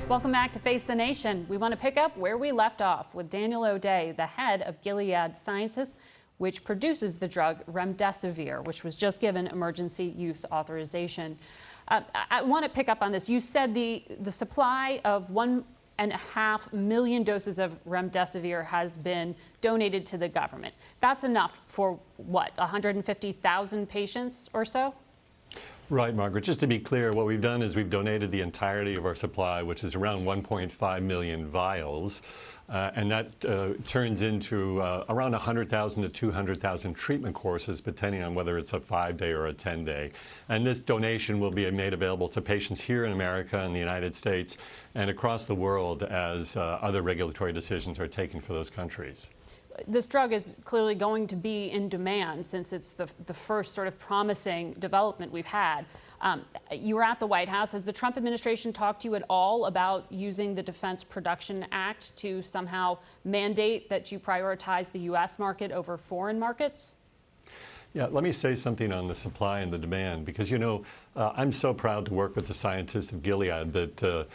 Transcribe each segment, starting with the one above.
Welcome back to Face the Nation. We want to pick up where we left off with Daniel O'Day, the head of Gilead Sciences, which produces the drug remdesivir, which was just given emergency use authorization. I want to pick up on this. You said the supply of 1.5 million doses of remdesivir has been donated to the government. That's enough for what, 150,000 patients or so? Right, Margaret. Just to be clear, what we've done is we've donated the entirety of our supply, which is around 1.5 million vials, and that turns into around 100,000 to 200,000 treatment courses, depending on whether it's a 5-day or a 10-day. And this donation will be made available to patients here in America and the United States and across the world as other regulatory decisions are taken for those countries. This drug is clearly going to be in demand since it's the first sort of promising development we've had. You were at the White House. Has the Trump administration talked to you at all about using the Defense Production Act to somehow mandate that you prioritize the U.S. market over foreign markets? Yeah, let me say something on the supply and the demand, because, you know, I'm so proud to work with the scientists at Gilead that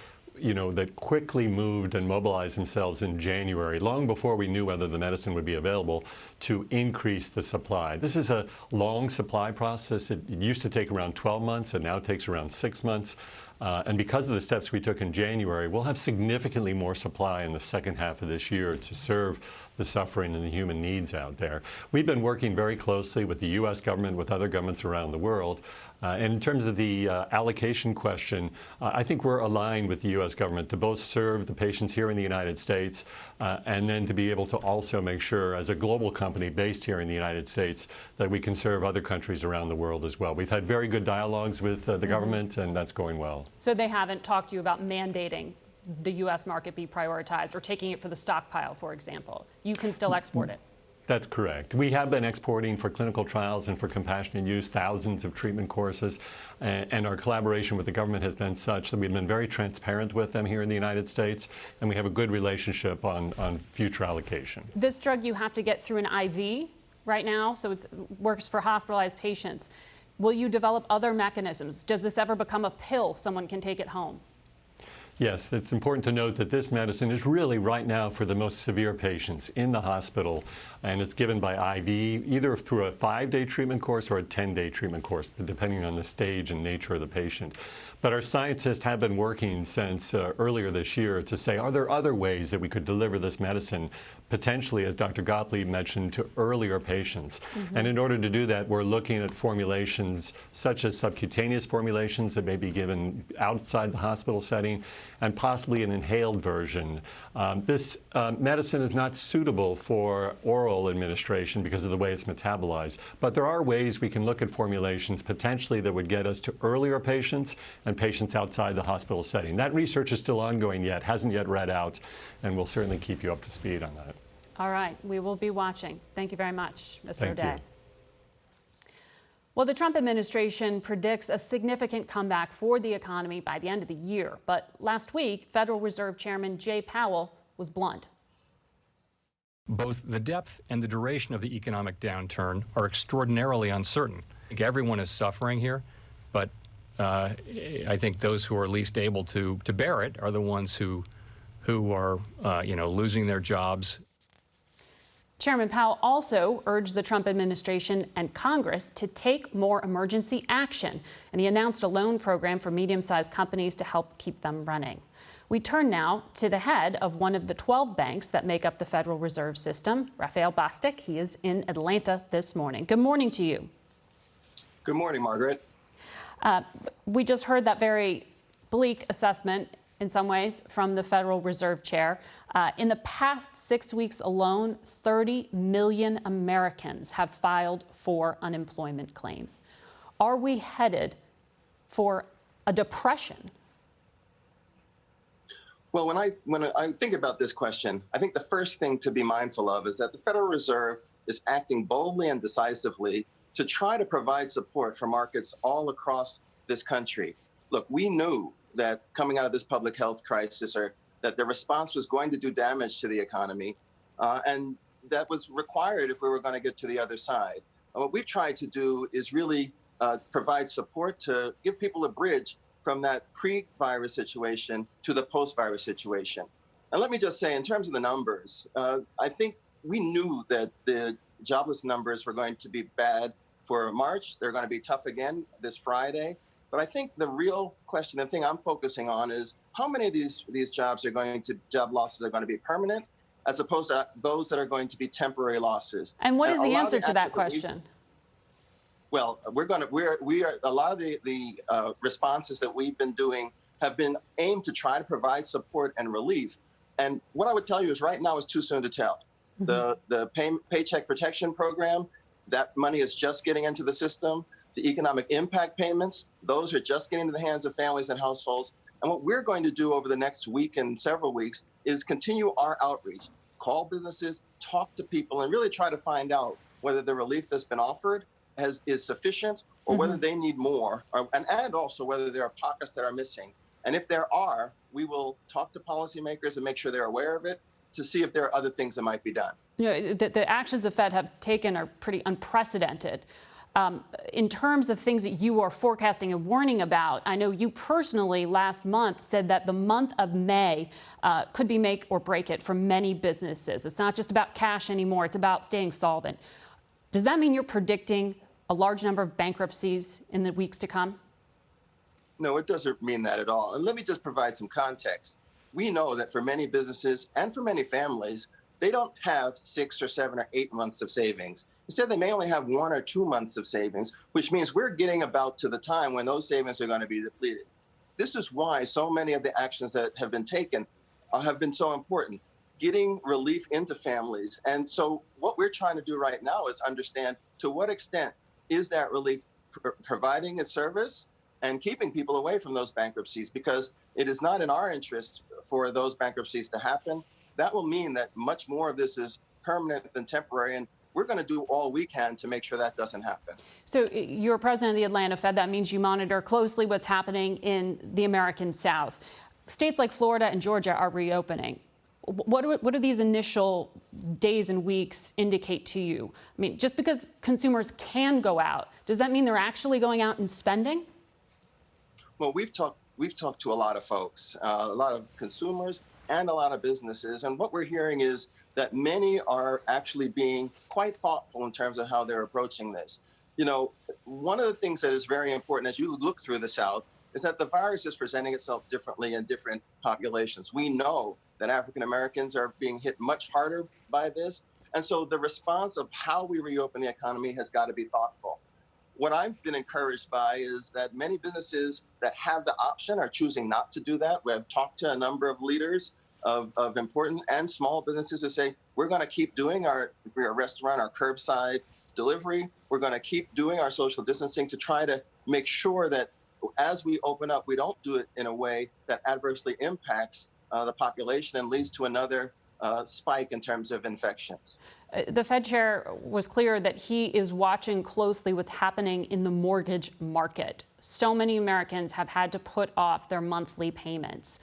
that quickly moved and mobilized themselves in January, long before we knew whether the medicine would be available, to increase the supply. This is a long supply process. It used to take around 12 months, and now it takes around 6 months. And because of the steps we took in January, we'll have significantly more supply in the second half of this year to serve the suffering and the human needs out there. We've been working very closely with the U.S. government, with other governments around the world. And in terms of the allocation question, I think we're aligned with the U.S. government to both serve the patients here in the United States and then to be able to also make sure, as a global company based here in the United States, that we can serve other countries around the world as well. We've had very good dialogues with the government, and that's going well. So they haven't talked to you about mandating the U.S. market be prioritized or taking it for the stockpile, for example. You can still export it. That's correct. We have been exporting for clinical trials and for compassionate use thousands of treatment courses, and our collaboration with the government has been such that we've been very transparent with them here in the United States, and we have a good relationship on future allocation. This drug you have to get through an IV right now, so it works for hospitalized patients. Will you develop other mechanisms? Does this ever become a pill someone can take at home? Yes, it's important to note that this medicine is really right now for the most severe patients in the hospital, and it's given by IV, either through a 5-day treatment course or a 10-day treatment course, depending on the stage and nature of the patient. But our scientists have been working since earlier this year to say, are there other ways that we could deliver this medicine, potentially, as Dr. Gottlieb mentioned, to earlier patients? And in order to do that, we're looking at formulations such as subcutaneous formulations that may be given outside the hospital setting, and possibly an inhaled version. This medicine is not suitable for oral administration because of the way it's metabolized, but there are ways we can look at formulations potentially that would get us to earlier patients and patients outside the hospital setting. That research is still ongoing yet, hasn't yet read out, and we'll certainly keep you up to speed on that. All right, we will be watching. Thank you very much, Mr. O'Day. Thank you. Well, the Trump administration predicts a significant comeback for the economy by the end of the year. But last week, Federal Reserve Chairman Jay Powell was blunt. Both the depth and the duration of the economic downturn are extraordinarily uncertain. I think everyone is suffering here, but I think those who are least able to bear it are the ones who are losing their jobs. Chairman Powell also urged the Trump administration and Congress to take more emergency action, and he announced a loan program for medium-sized companies to help keep them running. We turn now to the head of one of the 12 banks that make up the Federal Reserve System, Raphael Bostic. He is in Atlanta this morning. Good morning to you. Good morning, Margaret. We just heard that very bleak assessment in some ways from the Federal Reserve Chair. In the past 6 weeks alone, 30 million Americans have filed for unemployment claims. Are we headed for a depression? Well, when I think about this question, I think the first thing to be mindful of is that the Federal Reserve is acting boldly and decisively to try to provide support for markets all across this country. Look, we knew that coming out of this public health crisis, or that the response was going to do damage to the economy, and that was required if we were going to get to the other side. What we've tried to do is really provide support to give people a bridge from that pre-virus situation to the post-virus situation. And let me just say, in terms of the numbers, I think we knew that the jobless numbers were going to be bad for March. They're going to be tough again this Friday. But I think the real question, the thing I'm focusing on, is how many of these job losses are going to be permanent, as opposed to those that are going to be temporary losses. And what is the answer to that question? Well, a lot of the responses that we've been doing have been aimed to try to provide support and relief. And what I would tell you is right now it's too soon to tell. Mm-hmm. The Paycheck Protection Program, that money is just getting into the system. The economic impact payments, those are just getting into the hands of families and households. And what we're going to do over the next week and several weeks is continue our outreach, call businesses, talk to people, and really try to find out whether the relief that's been offered is sufficient or whether they need more, and also whether there are pockets that are missing. And if there are, we will talk to policymakers and make sure they're aware of it to see if there are other things that might be done. You know, the actions the Fed have taken are pretty unprecedented. In terms of things that you are forecasting and warning about, I know you personally last month said that the month of May could be make or break it for many businesses. It's not just about cash anymore, it's about staying solvent. Does that mean you're predicting a large number of bankruptcies in the weeks to come? No, it doesn't mean that at all. And let me just provide some context. We know that for many businesses and for many families, they don't have 6 or 7 or 8 months of savings. Instead, they may only have 1 or 2 months of savings, which means we're getting about to the time when those savings are going to be depleted. This is why so many of the actions that have been taken have been so important, getting relief into families. And so what we're trying to do right now is understand to what extent is that relief providing its service and keeping people away from those bankruptcies, because it is not in our interest for those bankruptcies to happen. That will mean that much more of this is permanent than temporary, and we're going to do all we can to make sure that doesn't happen. So you're president of the Atlanta Fed. That means you monitor closely what's happening in the American South. States like Florida and Georgia are reopening. What do these initial days and weeks indicate to you? I mean, just because consumers can go out, does that mean they're actually going out and spending? Well, we've talked to a lot of folks, a lot of consumers and a lot of businesses. And what we're hearing is that many are actually being quite thoughtful in terms of how they're approaching this. You know, one of the things that is very important as you look through the South is that the virus is presenting itself differently in different populations. We know that African Americans are being hit much harder by this. And so the response of how we reopen the economy has got to be thoughtful. What I've been encouraged by is that many businesses that have the option are choosing not to do that. We have talked to a number of leaders of important and small businesses who say, we're going to keep doing if we're a restaurant, our curbside delivery. We're going to keep doing our social distancing to try to make sure that as we open up, we don't do it in a way that adversely impacts the population and leads to another spike in terms of infections. The Fed chair was clear that he is watching closely what's happening in the mortgage market. So many Americans have had to put off their monthly payments.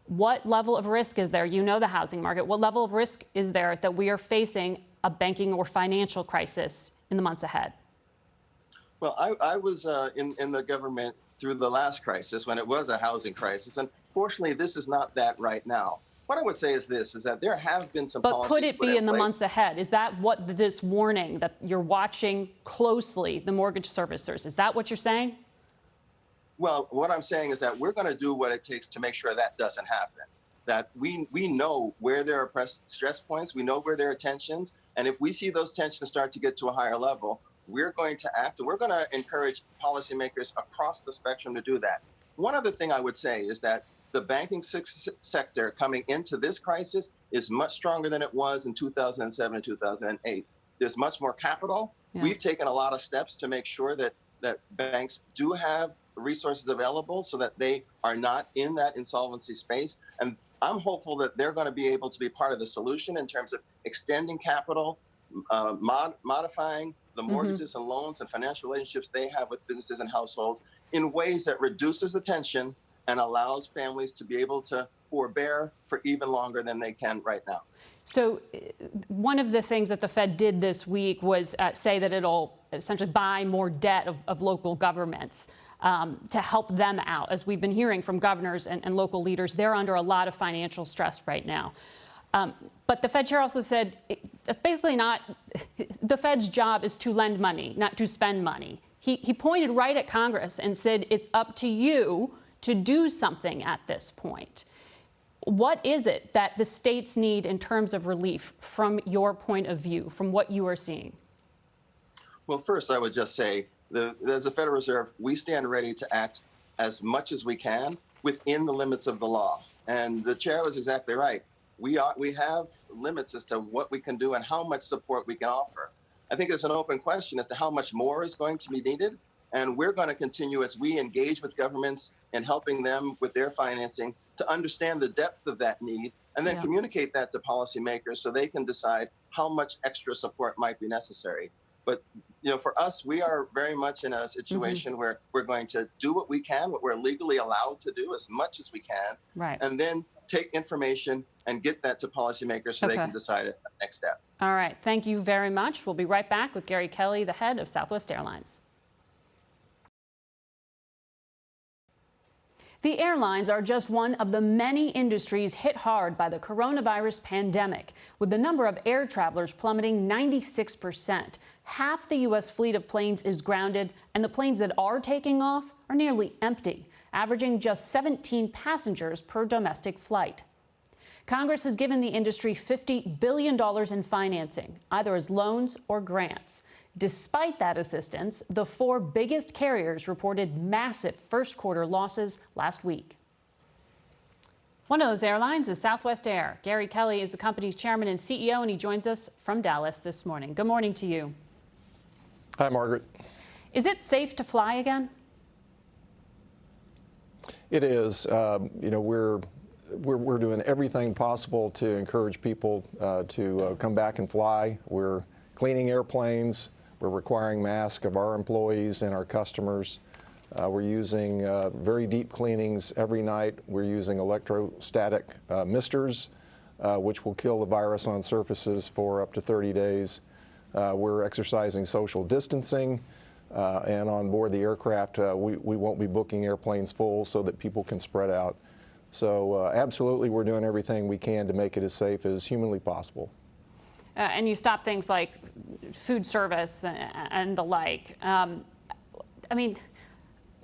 What level of risk is there? You know the housing market. What level of risk is there that we are facing a banking or financial crisis in the months ahead? Well, I was in the government through the last crisis when it was a housing crisis. And fortunately, this is not that right now. What I would say is this, is that there have been some policies. But could it be in the months ahead? Is that what this warning that you're watching closely, the mortgage servicers, is that what you're saying? Well, what I'm saying is that we're going to do what it takes to make sure that doesn't happen. That we know where there are stress points, we know where there are tensions, and if we see those tensions start to get to a higher level, we're going to act, and we're going to encourage policymakers across the spectrum to do that. One other thing I would say is that the banking sector coming into this crisis is much stronger than it was in 2007 and 2008. There's much more capital. Yeah. We've taken a lot of steps to make sure that banks do have resources available so that they are not in that insolvency space. And I'm hopeful that they're going to be able to be part of the solution in terms of extending capital, modifying the mortgages and loans and financial relationships they have with businesses and households in ways that reduces the tension and allows families to be able to forbear for even longer than they can right now. So one of the things that the Fed did this week was say that it'll essentially buy more debt of local governments to help them out. As we've been hearing from governors and local leaders, they're under a lot of financial stress right now. But the Fed chair also said that's basically not, the Fed's job is to lend money, not to spend money. He pointed right at Congress and said it's up to you to do something at this point. What is it that the states need in terms of relief from your point of view, from what you are seeing? Well, first, I would just say, as a Federal Reserve, we stand ready to act as much as we can within the limits of the law. And the chair was exactly right. We have limits as to what we can do and how much support we can offer. I think it's an open question as to how much more is going to be needed. And we're going to continue as we engage with governments in helping them with their financing to understand the depth of that need and then communicate that to policymakers so they can decide how much extra support might be necessary. But for us, we are very much in a situation where we're going to do what we can, what we're legally allowed to do as much as we can, and then take information and get that to policymakers so they can decide the next step. All right. Thank you very much. We'll be right back with Gary Kelly, the head of Southwest Airlines. The airlines are just one of the many industries hit hard by the coronavirus pandemic, with the number of air travelers plummeting 96%. Half the U.S. fleet of planes is grounded, and the planes that are taking off are nearly empty, averaging just 17 passengers per domestic flight. Congress has given the industry $50 billion in financing, either as loans or grants. Despite that assistance, the four biggest carriers reported massive first-quarter losses last week. One of those airlines is Southwest Air. Gary Kelly is the company's chairman and CEO, and he joins us from Dallas this morning. Good morning to you. Hi, Margaret. Is it safe to fly again? It is. We're doing everything possible to encourage people to come back and fly. We're cleaning airplanes. We're requiring masks of our employees and our customers. We're using very deep cleanings every night. We're using electrostatic misters, which will kill the virus on surfaces for up to 30 days. We're exercising social distancing. And on board the aircraft, we won't be booking airplanes full so that people can spread out. So absolutely, we're doing everything we can to make it as safe as humanly possible. And you stop things like food service and the like. I mean,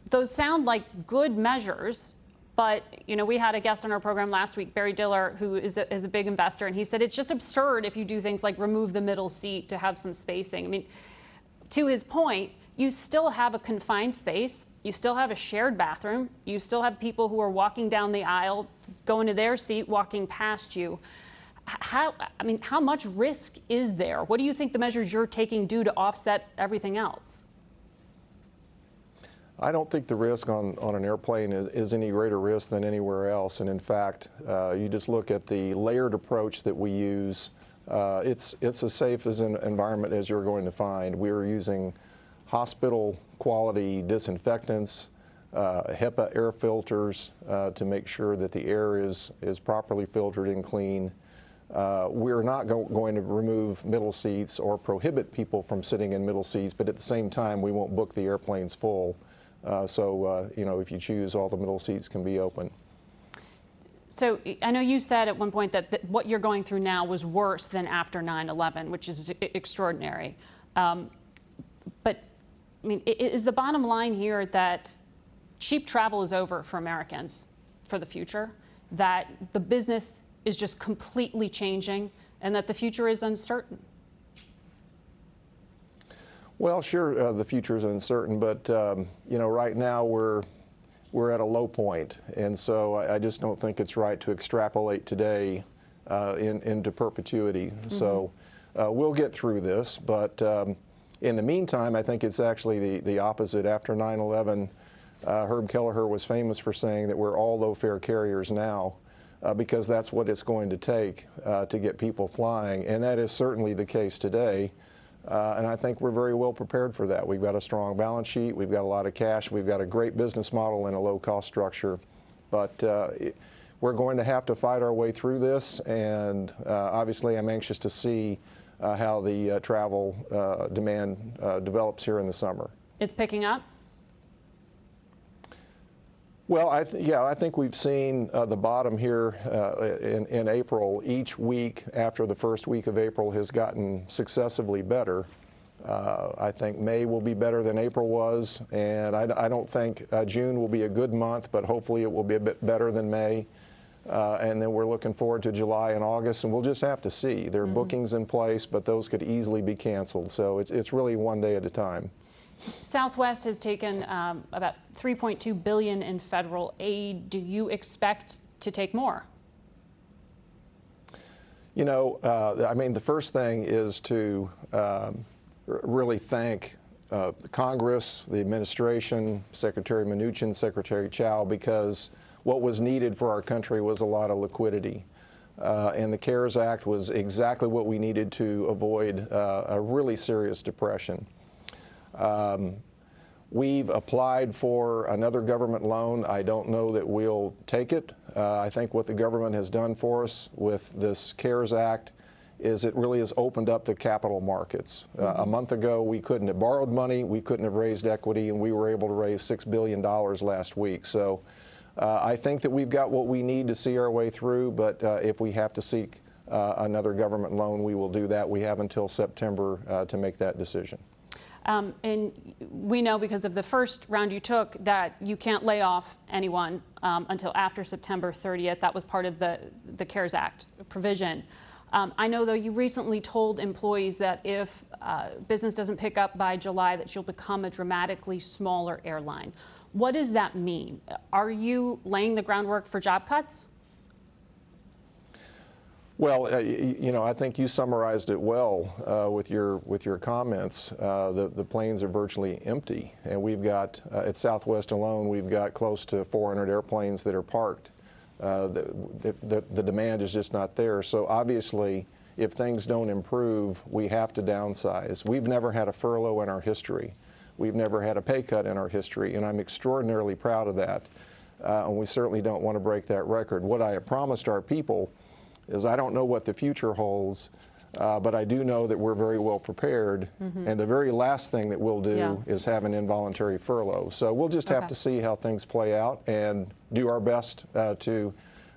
those sound like good measures, but we had a guest on our program last week, Barry Diller, who is a big investor, and he said it's just absurd if you do things like remove the middle seat to have some spacing. I mean, to his point, you still have a confined space. You still have a shared bathroom. You still have people who are walking down the aisle, going to their seat, walking past you. How much risk is there? What do you think the measures you're taking do to offset everything else? I don't think the risk on an airplane is any greater risk than anywhere else. And in fact, you just look at the layered approach that we use. It's as safe as an environment as you're going to find. We're using hospital quality disinfectants, HEPA air filters to make sure that the air is properly filtered and clean. We're not going to remove middle seats or prohibit people from sitting in middle seats, but at the same time, we won't book the airplanes full. If you choose, all the middle seats can be open. So I know you said at one point that what you're going through now was worse than after 9/11, which is extraordinary. But I mean, is the bottom line here that cheap travel is over for Americans for the future, that the business is just completely changing, and that the future is uncertain? Well, sure, the future is uncertain, but right now we're at a low point, and so I just don't think it's right to extrapolate today into perpetuity. Mm-hmm. So we'll get through this, but in the meantime, I think it's actually the opposite. After 9/11, Herb Kelleher was famous for saying that we're all low-fare carriers now, because that's what it's going to take to get people flying, and that is certainly the case today. And I think we're very well prepared for that. We've got a strong balance sheet, we've got a lot of cash, we've got a great business model and a low-cost structure. But we're going to have to fight our way through this, and obviously I'm anxious to see how the travel demand develops here in the summer. It's picking up? Well, I think we've seen the bottom here in April. Each week after the first week of April has gotten successively better. I think May will be better than April was, and I don't think June will be a good month, but hopefully it will be a bit better than May. And then we're looking forward to July and August, and we'll just have to see. There are bookings in place, but those could easily be canceled. So it's really one day at a time. Southwest has taken about $3.2 billion in federal aid. Do you expect to take more? You know, I mean, the first thing is to really thank Congress, the administration, Secretary Mnuchin, Secretary Chao, because what was needed for our country was a lot of liquidity. And the CARES Act was exactly what we needed to avoid a really serious depression. We've applied for another government loan. I don't know that we'll take it. I think what the government has done for us with this CARES Act is it really has opened up the capital markets. A month ago, we couldn't have borrowed money, we couldn't have raised equity, and we were able to raise $6 billion last week. So I think that we've got what we need to see our way through, but if we have to seek another government loan, we will do that. We have until September to make that decision. And we know because of the first round you took that you can't lay off anyone until after September 30th. That was part of the CARES Act provision. I know, though, you recently told employees that if business doesn't pick up by July, that you'll become a dramatically smaller airline. What does that mean? Are you laying the groundwork for job cuts? Well, you know, I think you summarized it well with your comments. The planes are virtually empty, and we've got at Southwest alone, we've got close to 400 airplanes that are parked. The demand is just not there. So obviously, if things don't improve, we have to downsize. We've never had a furlough in our history. We've never had a pay cut in our history, and I'm extraordinarily proud of that. And we certainly don't want to break that record. What I have promised our people is I don't know what the future holds, but I do know that we're very well prepared. And the very last thing that we'll do is have an involuntary furlough. So we'll just have to see how things play out and do our best to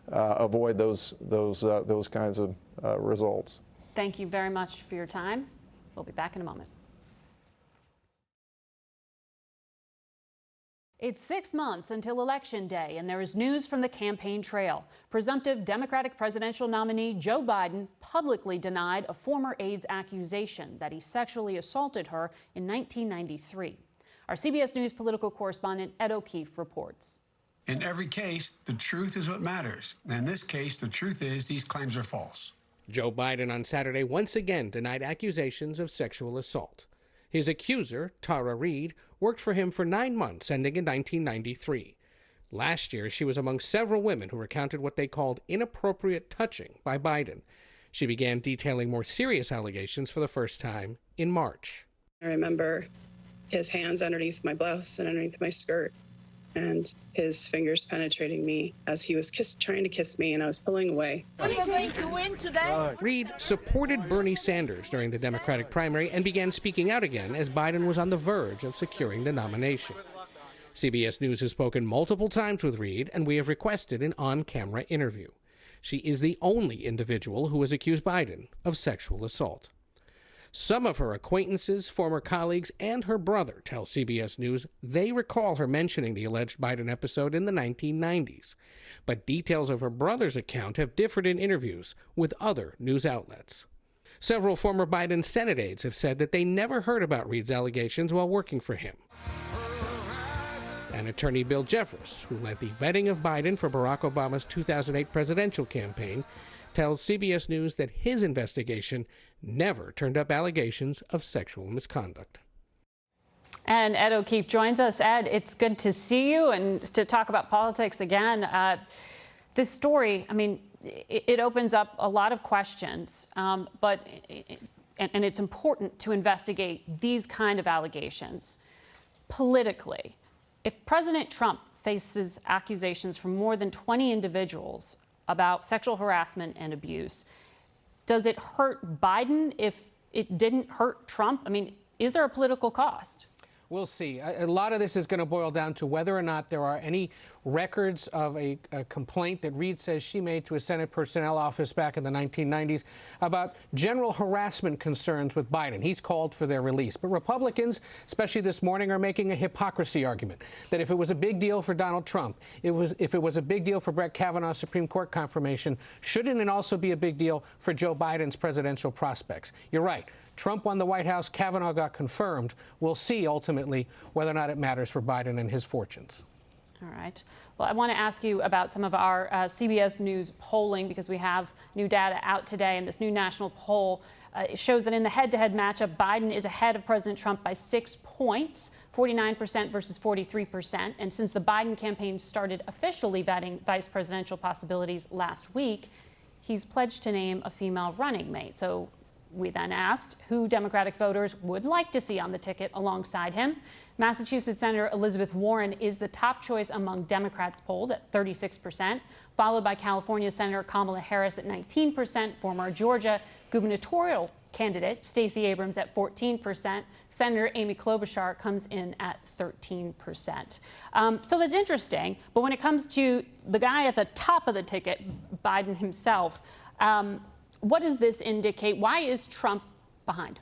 avoid those kinds of results. Thank you very much for your time. We'll be back in a moment. It's 6 months until Election Day, and there is news from the campaign trail. Presumptive Democratic presidential nominee Joe Biden publicly denied a former aides accusation that he sexually assaulted her in 1993. Our CBS News political correspondent Ed O'Keefe reports. In every case, the truth is what matters. In this case, the truth is these claims are false. Joe Biden on Saturday once again denied accusations of sexual assault. His accuser, Tara Reade, worked for him for 9 months, ending in 1993. Last year, she was among several women who recounted what they called inappropriate touching by Biden. She began detailing more serious allegations for the first time in March. I remember his hands underneath my blouse and underneath my skirt, and his fingers penetrating me as he was trying to kiss me, and I was pulling away. Are you going to win today? Reade supported Bernie Sanders during the Democratic primary and began speaking out again as Biden was on the verge of securing the nomination. CBS News has spoken multiple times with Reade, and we have requested an on-camera interview. She is the only individual who has accused Biden of sexual assault. Some of her acquaintances, former colleagues, and her brother tell CBS News they recall her mentioning the alleged Biden episode in the 1990s. But details of her brother's account have differed in interviews with other news outlets. Several former Biden Senate aides have said that they never heard about Reade's allegations while working for him. And attorney Bill Jeffers, who led the vetting of Biden for Barack Obama's 2008 presidential campaign, tells CBS News that his investigation never turned up allegations of sexual misconduct. And Ed O'Keefe joins us. Ed, it's good to see you and to talk about politics again. This story, I mean, it opens up a lot of questions, but it's important to investigate these kind of allegations politically. If President Trump faces accusations from more than 20 individuals about sexual harassment and abuse, does it hurt Biden if it didn't hurt Trump? I mean, is there a political cost? We'll see. A lot of this is going to boil down to whether or not there are any records of a complaint that Reid says she made to a Senate Personnel Office back in the 1990s about general harassment concerns with Biden. He's called for their release. But Republicans, especially this morning, are making a hypocrisy argument that if it was a big deal for Donald Trump, if it was a big deal for Brett Kavanaugh's Supreme Court confirmation, shouldn't it also be a big deal for Joe Biden's presidential prospects? You're right. Trump won the White House. Kavanaugh got confirmed. We'll see ultimately whether or not it matters for Biden and his fortunes. All right. Well, I want to ask you about some of our CBS News polling, because we have new data out today, and this new national poll shows that in the head-to-head matchup, Biden is ahead of President Trump by 6 points, 49% versus 43%. And since the Biden campaign started officially vetting vice presidential possibilities last week, he's pledged to name a female running mate. So we then asked who Democratic voters would like to see on the ticket alongside him. Massachusetts Senator Elizabeth Warren is the top choice among Democrats polled at 36%, followed by California Senator Kamala Harris at 19%, former Georgia gubernatorial candidate Stacey Abrams at 14%. Senator Amy Klobuchar comes in at 13%. So that's interesting. But when it comes to the guy at the top of the ticket, Biden himself, what does this indicate? Why is Trump behind?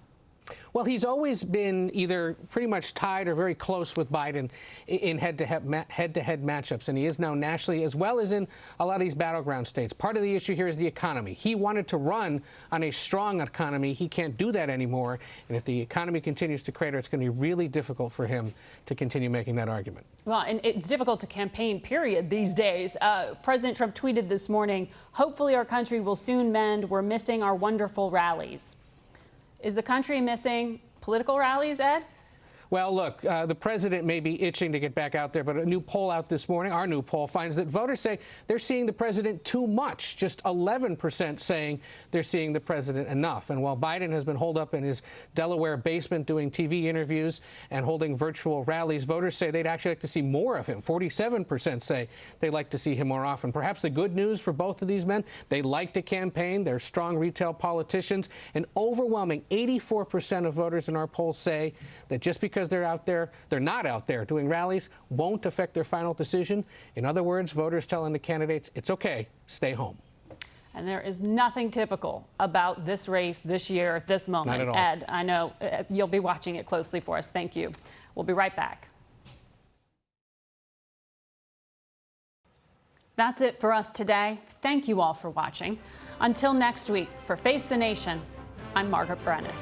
Well, he's always been either pretty much tied or very close with Biden in head-to-head matchups, and he is now nationally as well as in a lot of these battleground states. Part of the issue here is the economy. He wanted to run on a strong economy. He can't do that anymore, and if the economy continues to crater, it's going to be really difficult for him to continue making that argument. Well, and it's difficult to campaign, period, these days. President Trump tweeted this morning, "Hopefully our country will soon mend. We're missing our wonderful rallies." Is the country missing political rallies, Ed? Well, look, the president may be itching to get back out there, but a new poll out this morning, our new poll, finds that voters say they're seeing the president too much. Just 11% saying they're seeing the president enough. And while Biden has been holed up in his Delaware basement doing TV interviews and holding virtual rallies, voters say they'd actually like to see more of him. 47% say they'd like to see him more often. Perhaps the good news for both of these men, they like to campaign. They're strong retail politicians. An overwhelming 84% of voters in our poll say that just because they're not out there doing rallies won't affect their final decision. In other words, voters telling the candidates, it's okay, stay home. And there is nothing typical about this race this year at this moment. Not at all. Ed, I know you'll be watching it closely for us. Thank you. We'll be right back. That's it for us today. Thank you all for watching. Until next week, for Face the Nation, I'm Margaret Brennan.